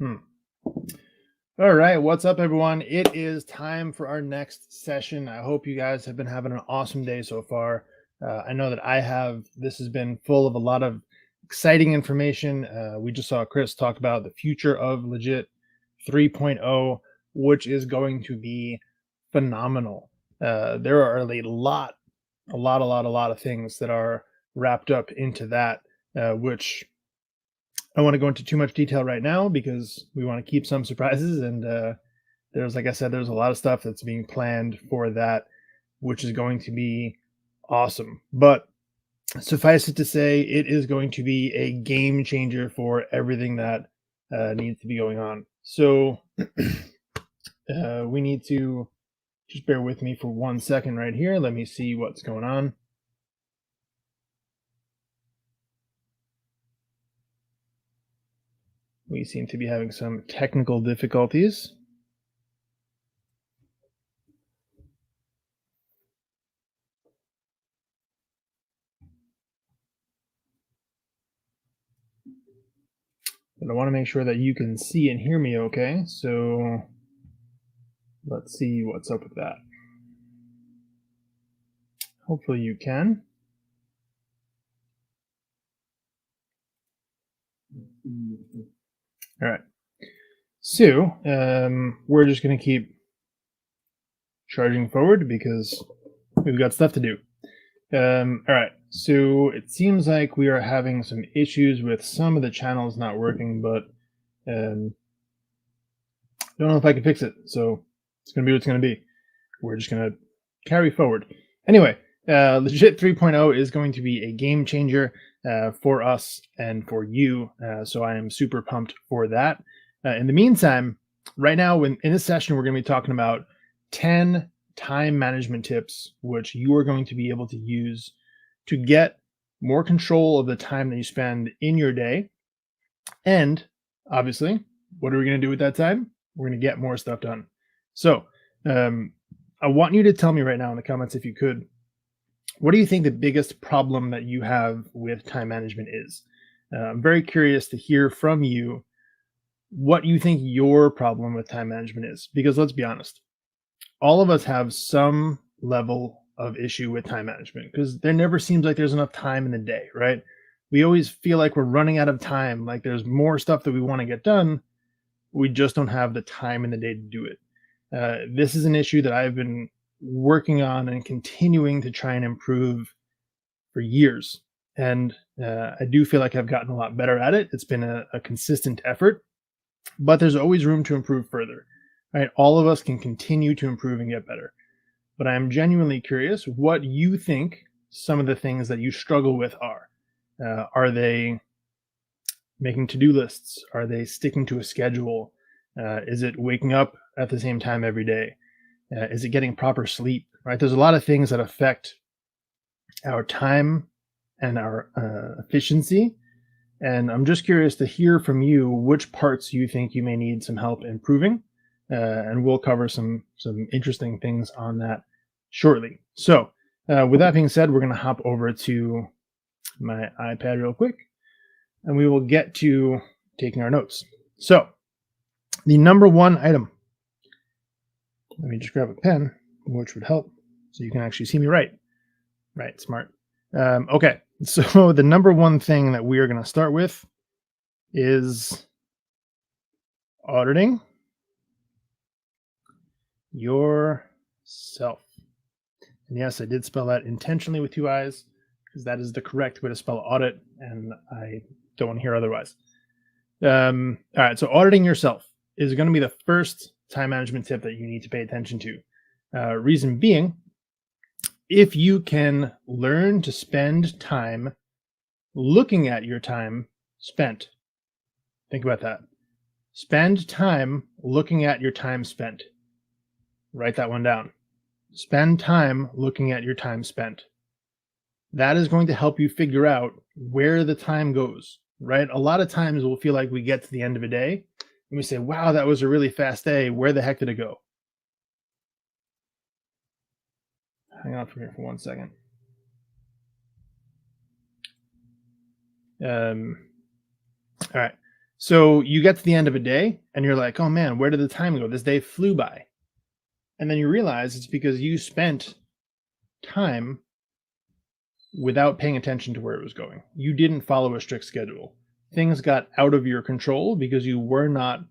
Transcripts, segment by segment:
Hmm. All right, what's up, everyone? It is time for our next session. I hope you guys have been having an awesome day so far. I know that I have. This has been full of a lot of exciting information. We just saw Chris talk about the future of Legiit 3.0, which is going to be phenomenal. There are a lot of things that are wrapped up into that, which I don't want to go into too much detail right now because we want to keep some surprises. And there's, like I said, there's a lot of stuff that's being planned for that, which is going to be awesome. But suffice it to say, it is going to be a game changer for everything that needs to be going on. So we need to just bear with me for 1 second right here. Let me see what's going on. We seem to be having some technical difficulties. But I want to make sure that you can see and hear me okay. So let's see what's up with that. Hopefully you can. All right. So we're just going to keep charging forward because we've got stuff to do. All right. So it seems like we are having some issues with some of the channels not working, but don't know if I can fix it. So it's going to be what it's going to be. We're just going to carry forward. Anyway, Legiit 3.0 is going to be a game changer for us and for you. So I am super pumped for that. In the meantime, right now, in this session, we're going to be talking about 10 time management tips, which you are going to be able to use to get more control of the time that you spend in your day. And obviously, what are we going to do with that time? We're going to get more stuff done. So I want you to tell me right now in the comments, if you could, what do you think the biggest problem that you have with time management is? I'm very curious to hear from you what you think your problem with time management is, because let's be honest, all of us have some level of issue with time management because there never seems like there's enough time in the day, right? We always feel like we're running out of time, like there's more stuff that we want to get done. We just don't have the time in the day to do it. This is an issue that I've been working on and continuing to try and improve for years. And I do feel like I've gotten a lot better at it. It's been a consistent effort, but there's always room to improve further, right? All of us can continue to improve and get better. But I'm genuinely curious what you think some of the things that you struggle with are. Are they making to-do lists? Are they sticking to a schedule? Is it waking up at the same time every day? Is it getting proper sleep? Right? There's a lot of things that affect our time and our efficiency. And I'm just curious to hear from you which parts you think you may need some help improving. And we'll cover some interesting things on that shortly. So with that being said, we're going to hop over to my iPad real quick, and we will get to taking our notes. So the number one item, let me just grab a pen, which would help so you can actually see me right. Right, smart. Okay, so the number one thing that we are going to start with is auditing yourself. And yes, I did spell that intentionally with two I's because that is the correct way to spell audit, and I don't want to hear otherwise. All right, so auditing yourself is going to be the first time management tip that you need to pay attention to. Reason being, if you can learn to spend time looking at your time spent, think about that. Spend time looking at your time spent. Write that one down. Spend time looking at your time spent. That is going to help you figure out where the time goes, right? A lot of times we'll feel like we get to the end of a day and we say, wow, that was a really fast day. Where the heck did it go? Hang on for here for 1 second. All right. So you get to the end of a day and you're like, oh man, where did the time go? This day flew by. And then you realize it's because you spent time without paying attention to where it was going. You didn't follow a strict schedule. Things got out of your control because you were not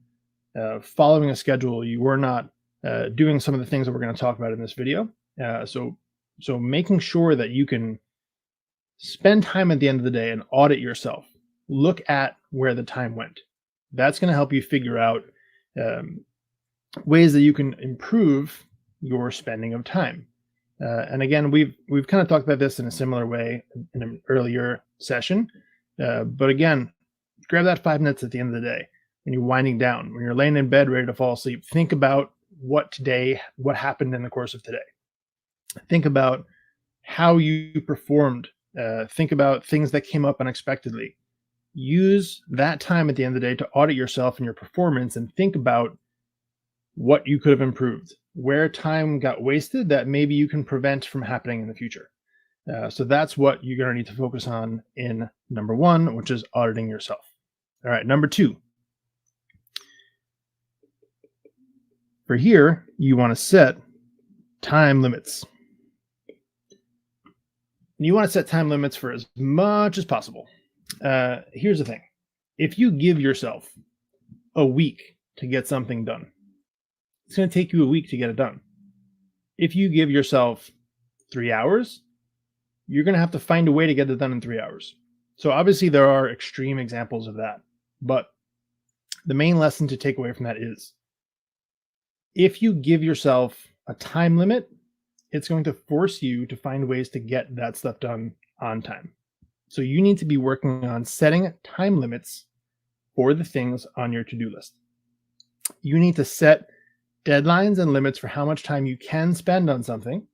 following a schedule. You were not doing some of the things that we're going to talk about in this video. So making sure that you can spend time at the end of the day and audit yourself. Look at where the time went. That's going to help you figure out ways that you can improve your spending of time. And again, we've kind of talked about this in a similar way in an earlier session. But again, grab that 5 minutes at the end of the day when you're winding down, when you're laying in bed ready to fall asleep. Think about what happened in the course of today. Think about how you performed. Think about things that came up unexpectedly. Use that time at the end of the day to audit yourself and your performance and think about what you could have improved, where time got wasted that maybe you can prevent from happening in the future. So that's what you're going to need to focus on in number 1, which is auditing yourself. All right, number 2. For here, you want to set time limits. And you want to set time limits for as much as possible. Here's the thing. If you give yourself a week to get something done, it's going to take you a week to get it done. If you give yourself 3 hours, you're going to have to find a way to get it done in 3 hours. So obviously there are extreme examples of that, but the main lesson to take away from that is if you give yourself a time limit, it's going to force you to find ways to get that stuff done on time. So you need to be working on setting time limits for the things on your to-do list. You need to set deadlines and limits for how much time you can spend on something.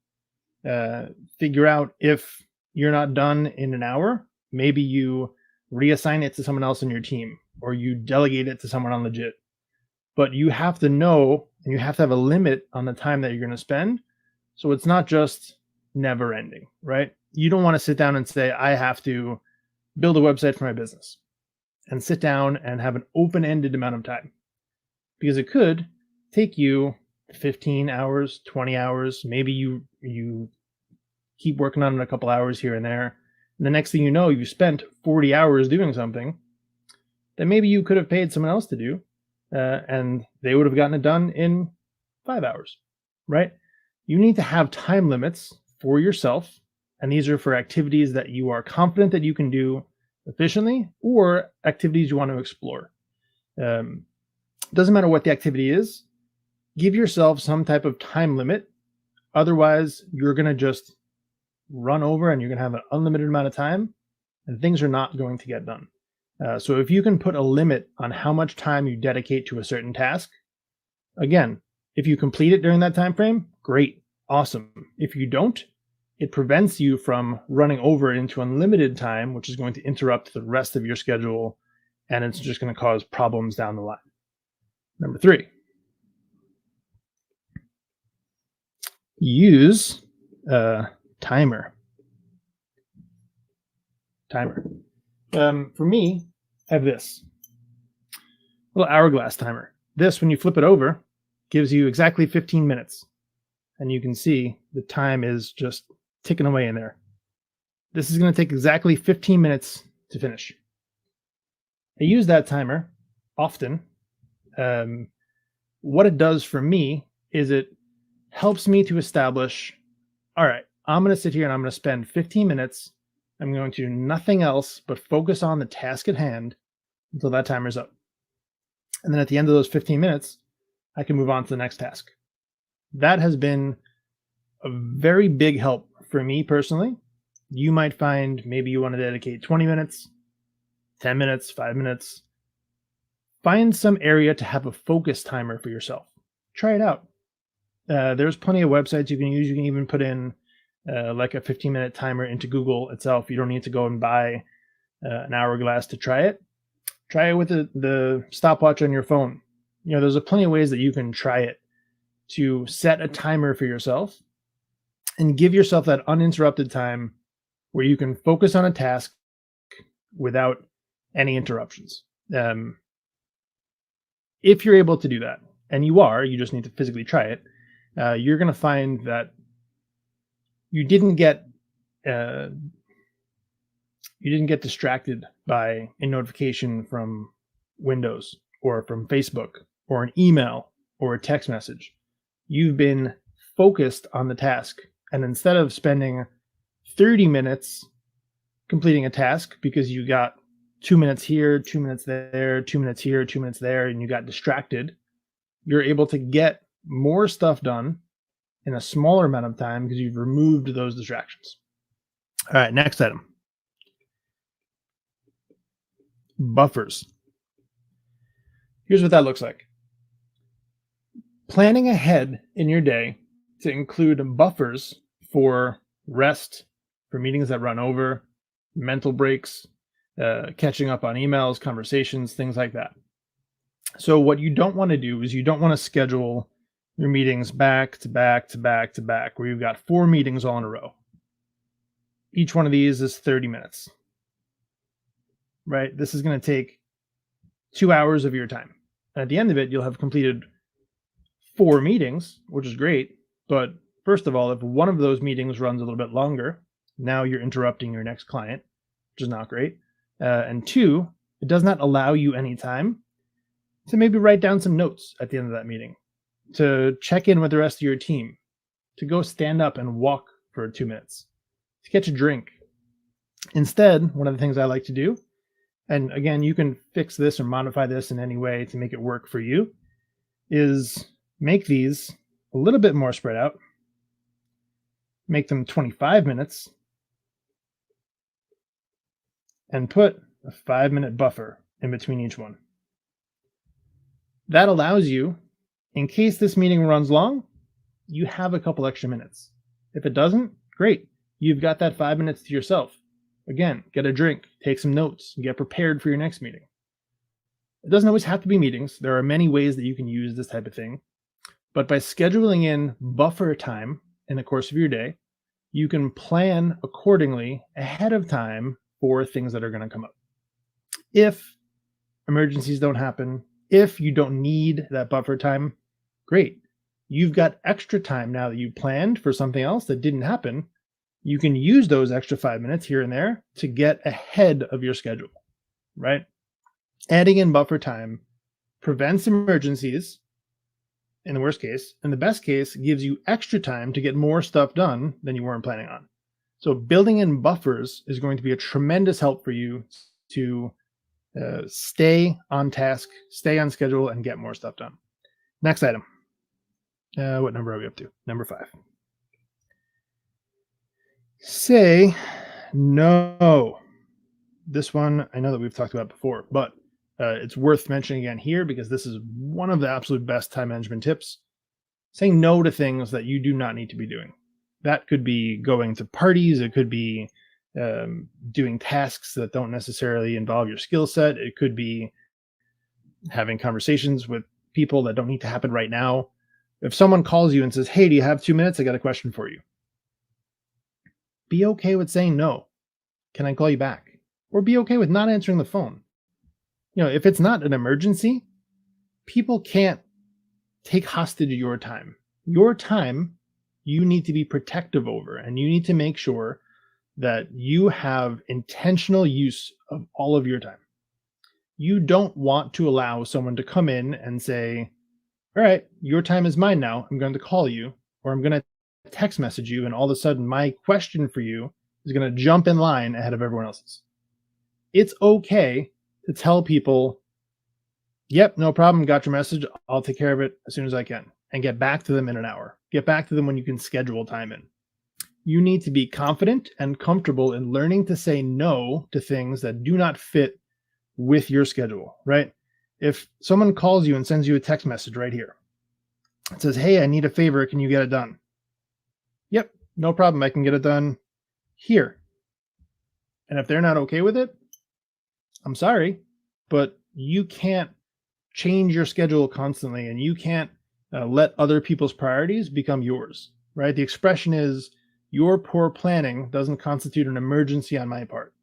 Figure out if you're not done in an hour, maybe you reassign it to someone else in your team, or you delegate it to someone on Legiit. But you have to know, and you have to have a limit on the time that you're going to spend. So it's not just never ending, right? You don't want to sit down and say, I have to build a website for my business and sit down and have an open-ended amount of time, because it could take you 15 hours, 20 hours. Maybe you keep working on it a couple hours here and there. And the next thing you know, you spent 40 hours doing something that maybe you could have paid someone else to do, and they would have gotten it done in 5 hours, right? You need to have time limits for yourself, and these are for activities that you are confident that you can do efficiently or activities you want to explore. Doesn't matter what the activity is. Give yourself some type of time limit. Otherwise, you're going to just run over and you're going to have an unlimited amount of time and things are not going to get done. So if you can put a limit on how much time you dedicate to a certain task, again, if you complete it during that time frame, great, awesome. If you don't, it prevents you from running over into unlimited time, which is going to interrupt the rest of your schedule, and it's just going to cause problems down the line. Number 3, use a timer. For me, I have this little hourglass timer. This, when you flip it over, gives you exactly 15 minutes. And you can see the time is just ticking away in there. This is going to take exactly 15 minutes to finish. I use that timer often. What it does for me is it helps me to establish, all right, I'm going to sit here and I'm going to spend 15 minutes. I'm going to do nothing else but focus on the task at hand until that timer's up. And then at the end of those 15 minutes, I can move on to the next task. That has been a very big help for me personally. You might find maybe you want to dedicate 20 minutes, 10 minutes, 5 minutes. Find some area to have a focus timer for yourself. Try it out. There's plenty of websites you can use. You can even put in like a 15-minute timer into Google itself. You don't need to go and buy an hourglass to try it. Try it with the stopwatch on your phone. You know, there's plenty of ways that you can try it to set a timer for yourself and give yourself that uninterrupted time where you can focus on a task without any interruptions. if you're able to do that, and you just need to physically try it, you're going to find that you didn't get uh, distracted by a notification from Windows or from Facebook or an email or a text message. You've been focused on the task, and instead of spending 30 minutes completing a task because you got 2 minutes here, 2 minutes there, 2 minutes here, 2 minutes there, and you got distracted, you're able to get more stuff done in a smaller amount of time because you've removed those distractions. All right, next item. Buffers. Here's what that looks like. Planning ahead in your day to include buffers for rest, for meetings that run over, mental breaks, catching up on emails, conversations, things like that. So what you don't want to do is you don't want to schedule your meetings back to back to back to back, where you've got 4 meetings all in a row. Each one of these is 30 minutes, right? This is going to take 2 hours of your time. And at the end of it, you'll have completed 4 meetings, which is great. But first of all, if one of those meetings runs a little bit longer, now you're interrupting your next client, which is not great. And 2, it does not allow you any time to maybe write down some notes at the end of that meeting, to check in with the rest of your team, to go stand up and walk for 2 minutes, to catch a drink. Instead, one of the things I like to do, and again, you can fix this or modify this in any way to make it work for you, is make these a little bit more spread out, make them 25 minutes, and put a 5-minute buffer in between each one. That allows you, in case this meeting runs long, you have a couple extra minutes. If it doesn't, great. You've got that 5 minutes to yourself. Again, get a drink, take some notes, get prepared for your next meeting. It doesn't always have to be meetings. There are many ways that you can use this type of thing. But by scheduling in buffer time in the course of your day, you can plan accordingly ahead of time for things that are going to come up. If emergencies don't happen, if you don't need that buffer time, great. You've got extra time now that you planned for something else that didn't happen. You can use those extra 5 minutes here and there to get ahead of your schedule, right? Adding in buffer time prevents emergencies in the worst case. In the best case, gives you extra time to get more stuff done than you weren't planning on. So building in buffers is going to be a tremendous help for you to stay on task, stay on schedule, and get more stuff done. Next item. What number are we up to? Number 5. Say no. This one, I know that we've talked about before, but it's worth mentioning again here because this is one of the absolute best time management tips. Saying no to things that you do not need to be doing. That could be going to parties. It could be doing tasks that don't necessarily involve your skill set. It could be having conversations with people that don't need to happen right now. If someone calls you and says, hey, do you have 2 minutes? I got a question for you. Be okay with saying no. Can I call you back? Or be okay with not answering the phone. You know, if it's not an emergency, people can't take hostage your time. Your time, you need to be protective over, and you need to make sure that you have intentional use of all of your time. You don't want to allow someone to come in and say, all right, your time is mine now. I'm going to call you, or I'm going to text message you, and all of a sudden my question for you is going to jump in line ahead of everyone else's. It's okay to tell people, yep, no problem, got your message. I'll take care of it as soon as I can, and get back to them in an hour. Get back to them when you can schedule time in. You need to be confident and comfortable in learning to say no to things that do not fit with your schedule, right? If someone calls you and sends you a text message right here, it says, hey, I need a favor. Can you get it done? Yep, no problem. I can get it done here. And if they're not okay with it, I'm sorry, but you can't change your schedule constantly, and you can't let other people's priorities become yours, right? The expression is, your poor planning doesn't constitute an emergency on my part.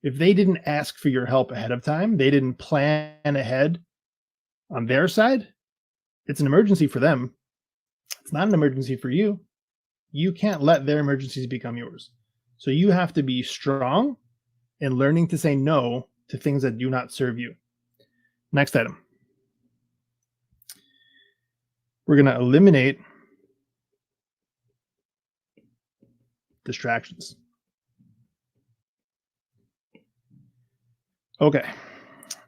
If they didn't ask for your help ahead of time, they didn't plan ahead, On their side, it's an emergency for them. It's not an emergency for you. You can't let their emergencies become yours. So you have to be strong in learning to say no to things that do not serve you. Next item. We're going to eliminate distractions. Okay.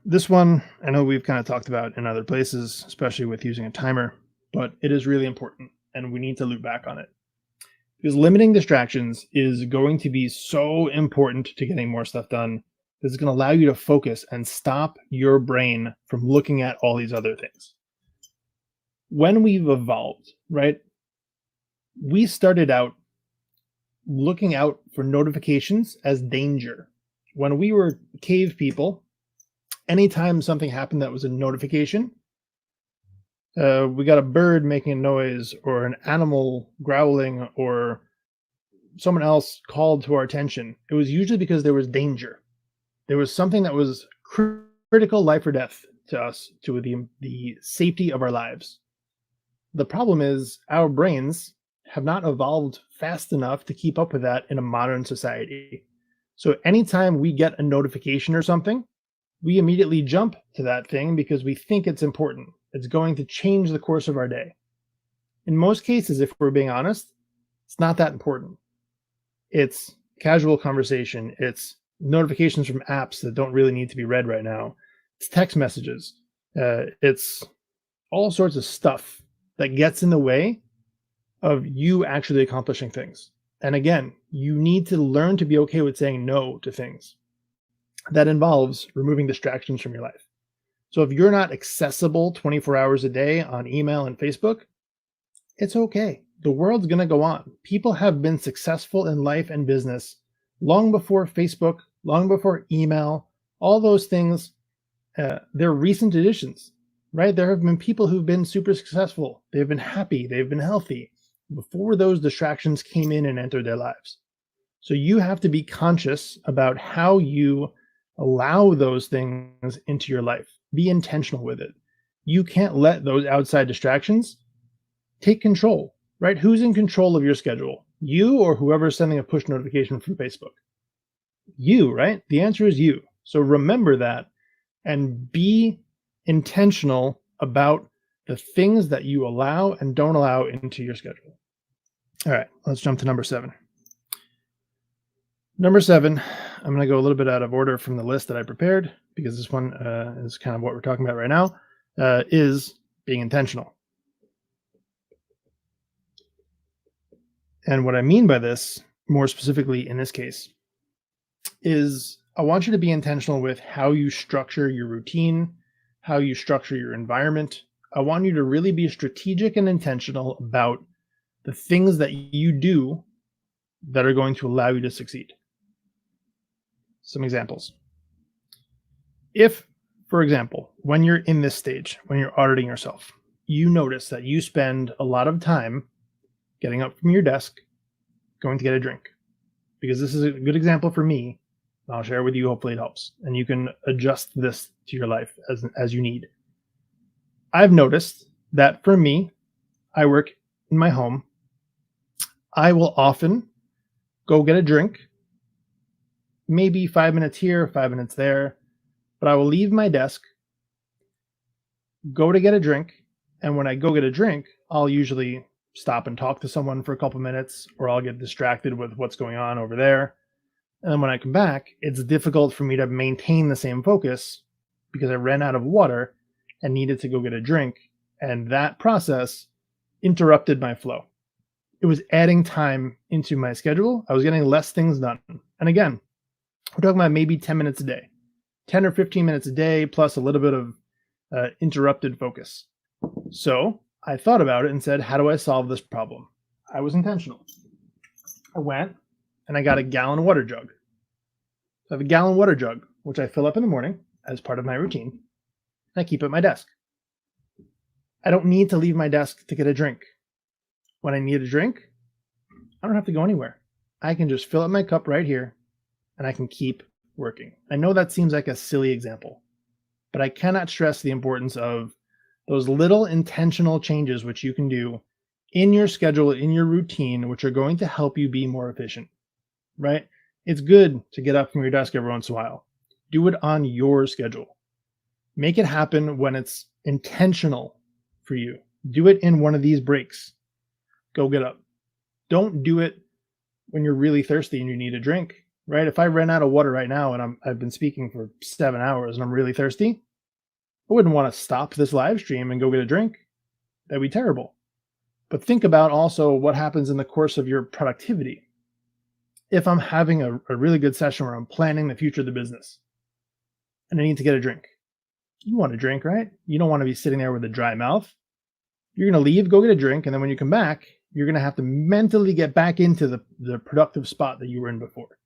This one, I know we've kind of talked about in other places, especially with using a timer, but it is really important and we need to loop back on it. Because limiting distractions is going to be so important to getting more stuff done. This is going to allow you to focus and stop your brain from looking at all these other things. When we've evolved, right, we started out looking out for notifications as danger. When we were cave people, anytime something happened that was a notification, we got a bird making a noise or an animal growling or someone else called to our attention, it was usually because there was danger. There was something that was critical, life or death to us, to the safety of our lives. The problem is our brains have not evolved fast enough to keep up with that in a modern society. So anytime we get a notification or something, we immediately jump to that thing because we think it's important. It's going to change the course of our day. In most cases, if we're being honest, it's not that important. It's casual conversation. It's notifications from apps that don't really need to be read right now. It's text messages. It's all sorts of stuff that gets in the way of you actually accomplishing things. And again, you need to learn to be okay with saying no to things. That involves removing distractions from your life. So if you're not accessible 24 hours a day on email and Facebook, it's okay. The world's going to go on. People have been successful in life and business long before Facebook, long before email, all those things. They're recent additions, right? There have been people who've been super successful. They've been happy. They've been healthy before those distractions came in and entered their lives. So you have to be conscious about how you allow those things into your life. Be intentional with it. You can't let those outside distractions take control, right? Who's in control of your schedule? You or whoever's sending a push notification from Facebook? You, right? The answer is you. So remember that and be intentional about the things that you allow and don't allow into your schedule. All right, let's jump to number 7. Number 7, I'm going to go a little bit out of order from the list that I prepared because this one is kind of what we're talking about right now, is being intentional. And what I mean by this, more specifically in this case, is I want you to be intentional with how you structure your routine, how you structure your environment. I want you to really be strategic and intentional about the things that you do that are going to allow you to succeed. Some examples. If, for example, when you're in this stage, when you're auditing yourself, you notice that you spend a lot of time getting up from your desk, going to get a drink, because this is a good example for me. I'll share with you. Hopefully it helps. And you can adjust this to your life as you need. I've noticed that for me, I work in my home. I will often go get a drink, maybe 5 minutes here, 5 minutes there, but I will leave my desk, go to get a drink, and when I go get a drink, I'll usually stop and talk to someone for a couple minutes, or I'll get distracted with what's going on over there. And then when I come back, it's difficult for me to maintain the same focus because I ran out of water and needed to go get a drink. And that process interrupted my flow. It was adding time into my schedule. I was getting less things done. And again, we're talking about maybe 10 minutes a day, 10 or 15 minutes a day, plus a little bit of interrupted focus. So I thought about it and said, how do I solve this problem? I was intentional. I went and I got a gallon water jug. So I have a gallon water jug, which I fill up in the morning as part of my routine, and I keep at my desk. I don't need to leave my desk to get a drink. When I need a drink, I don't have to go anywhere. I can just fill up my cup right here, and I can keep working. I know that seems like a silly example, but I cannot stress the importance of Those little intentional changes which you can do in your schedule, in your routine, which are going to help you be more efficient, right? It's good to get up from your desk every once in a while. Do it on your schedule. Make it happen when it's intentional for you. Do it in one of these breaks. Go get up. Don't do it when you're really thirsty and you need a drink, right? If I ran out of water right now and I've been speaking for 7 hours and I'm really thirsty, I wouldn't want to stop this live stream and go get a drink. That'd be terrible. But think about also what happens in the course of your productivity. If I'm having a really good session where I'm planning the future of the business and I need to get a drink, you want a drink, right? You don't want to be sitting there with a dry mouth. You're going to leave, go get a drink, and then when you come back, you're going to have to mentally get back into the productive spot that you were in before.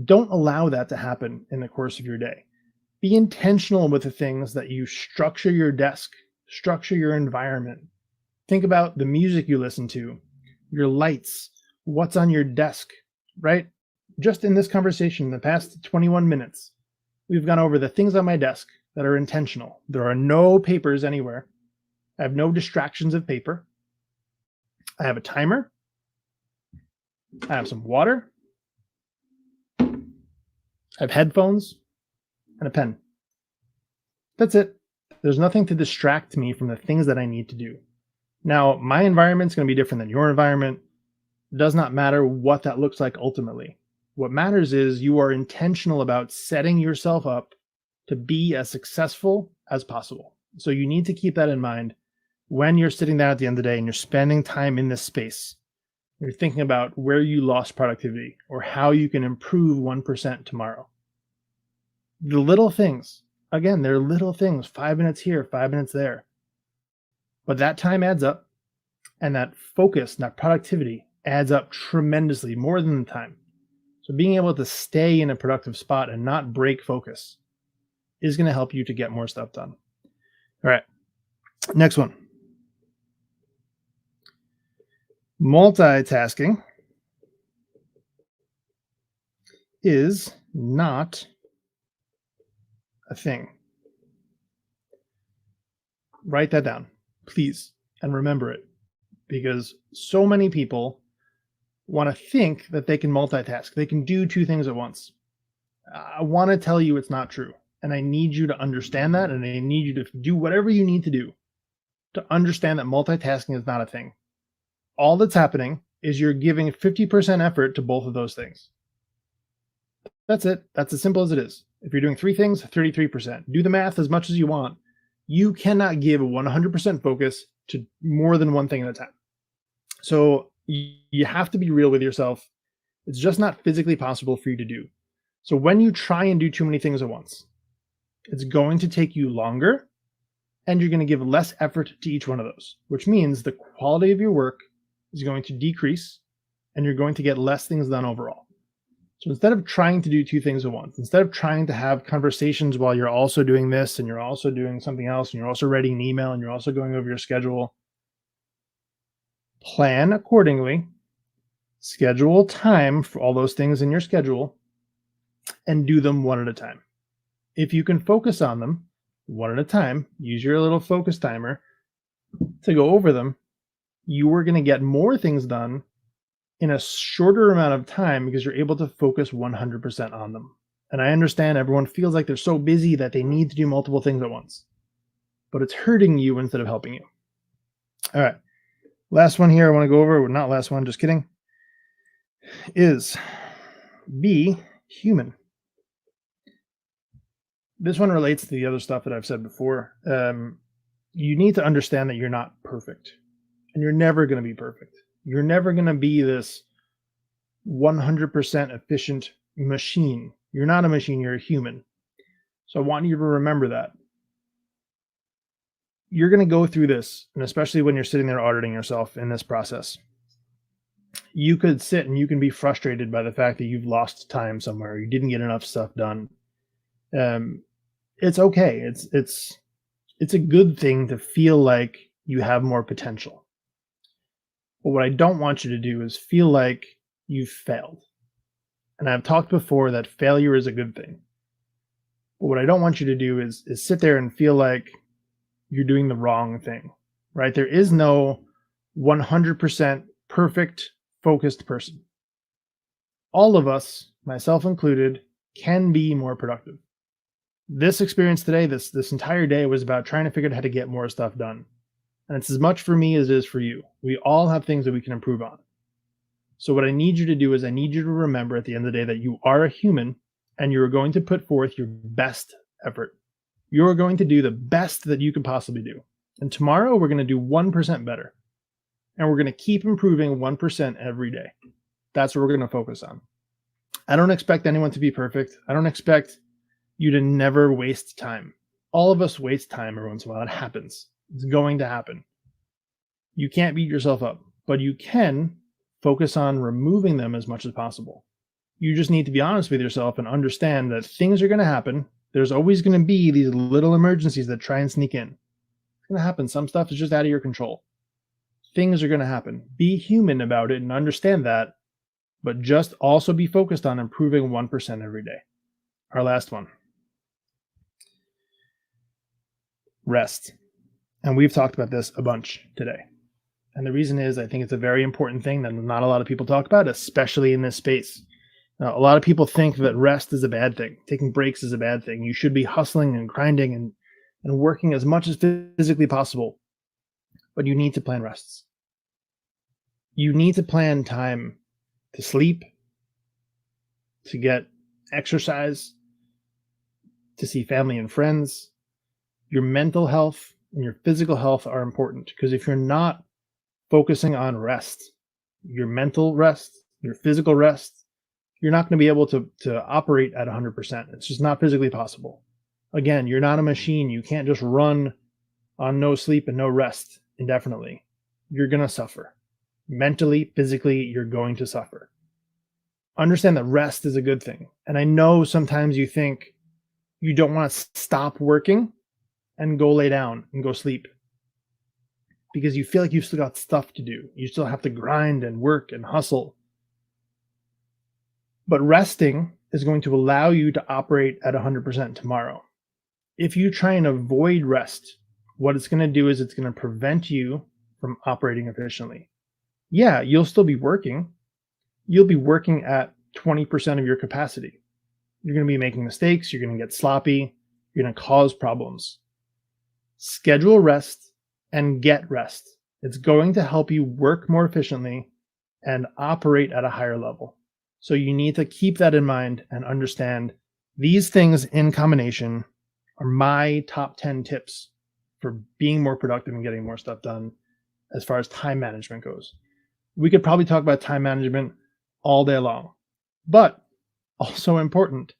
Don't allow that to happen in the course of your day. Be intentional with the things that you structure your desk, structure your environment. Think about the music you listen to, your lights, what's on your desk, right? Just in this conversation, the past 21 minutes, we've gone over the things on my desk that are intentional. There are no papers anywhere. I have no distractions of paper. I have a timer. I have some water. I have headphones and a pen. That's it. There's nothing to distract me from the things that I need to do. Now, my environment's going to be different than your environment. It does not matter what that looks like ultimately. What matters is you are intentional about setting yourself up to be as successful as possible. So you need to keep that in mind when you're sitting down at the end of the day and you're spending time in this space. You're thinking about where you lost productivity or how you can improve 1% tomorrow. The little things, again, they're little things, 5 minutes here, 5 minutes there. But that time adds up, and that focus, that productivity adds up tremendously, more than the time. So being able to stay in a productive spot and not break focus is going to help you to get more stuff done. All right, next one. Multitasking is not a thing. Write that down, please, and remember it, because so many people want to think that they can multitask. They can do two things at once. I want to tell you it's not true, and I need you to understand that, and I need you to do whatever you need to do to understand that multitasking is not a thing. All that's happening is you're giving 50% effort to both of those things. That's it. That's as simple as it is. If you're doing three things, 33%. Do the math as much as you want. You cannot give 100% focus to more than one thing at a time. So you have to be real with yourself. It's just not physically possible for you to do. So when you try and do too many things at once, it's going to take you longer, and you're going to give less effort to each one of those, which means the quality of your work is going to decrease, and you're going to get less things done overall. So instead of trying to do two things at once, instead of trying to have conversations while you're also doing this and you're also doing something else and you're also writing an email and you're also going over your schedule, plan accordingly, schedule time for all those things in your schedule, and do them one at a time. If you can focus on them one at a time, use your little focus timer to go over them, you are going to get more things done in a shorter amount of time because you're able to focus 100% on them. And I understand everyone feels like they're so busy that they need to do multiple things at once, but it's hurting you instead of helping you. All right. Last one here I want to go over, not last one, just kidding, is be human. This one relates to the other stuff that I've said before. You need to understand that you're not perfect, and you're never going to be perfect. You're never going to be this 100% efficient machine. You're not a machine, you're a human. So I want you to remember that. You're going to go through this, and especially when you're sitting there auditing yourself in this process, you could sit and you can be frustrated by the fact that you've lost time somewhere, you didn't get enough stuff done. It's okay. It's a good thing to feel like you have more potential. But what I don't want you to do is feel like you've failed. And I've talked before that failure is a good thing. But what I don't want you to do is sit there and feel like you're doing the wrong thing, right? There is no 100% perfect focused person. All of us, myself included, can be more productive. This experience today, this entire day was about trying to figure out how to get more stuff done. And it's as much for me as it is for you. We all have things that we can improve on. So what I need you to do is I need you to remember at the end of the day that you are a human and you're going to put forth your best effort. You're going to do the best that you could possibly do. And tomorrow we're going to do 1% better. And we're going to keep improving 1% every day. That's what we're going to focus on. I don't expect anyone to be perfect. I don't expect you to never waste time. All of us waste time every once in a while. It happens. It's going to happen. You can't beat yourself up, but you can focus on removing them as much as possible. You just need to be honest with yourself and understand that things are going to happen. There's always going to be these little emergencies that try and sneak in. It's going to happen. Some stuff is just out of your control. Things are going to happen. Be human about it and understand that, but just also be focused on improving 1% every day. Our last one. Rest. And we've talked about this a bunch today. And the reason is I think it's a very important thing that not a lot of people talk about, especially in this space. Now, a lot of people think that rest is a bad thing. Taking breaks is a bad thing. You should be hustling and grinding and working as much as physically possible. But you need to plan rests. You need to plan time to sleep, to get exercise, to see family and friends. Your mental health and your physical health are important because if you're not focusing on rest, your mental rest, your physical rest, you're not going to be able to operate at 100%. It's just not physically possible. Again, you're not a machine. You can't just run on no sleep and no rest indefinitely. You're going to suffer. Mentally, physically, you're going to suffer. Understand that rest is a good thing. And I know sometimes you think you don't want to stop working and go lay down and go sleep because you feel like you've still got stuff to do. You still have to grind and work and hustle. But resting is going to allow you to operate at 100% tomorrow. If you try and avoid rest, what it's going to do is it's going to prevent you from operating efficiently. Yeah, you'll still be working. You'll be working at 20% of your capacity. You're going to be making mistakes. You're going to get sloppy. You're going to cause problems. Schedule rest and get rest. It's going to help you work more efficiently and operate at a higher level. So you need to keep that in mind and understand these things in combination are my top 10 tips for being more productive and getting more stuff done as far as time management goes. We could probably talk about time management all day long, but also important.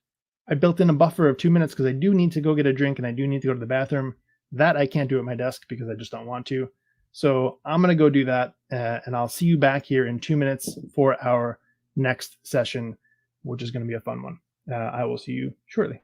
I built in a buffer of 2 minutes because I do need to go get a drink and I do need to go to the bathroom. That I can't do at my desk because I just don't want to. So I'm going to go do that and I'll see you back here in 2 minutes for our next session, which is going to be a fun one. I will see you shortly.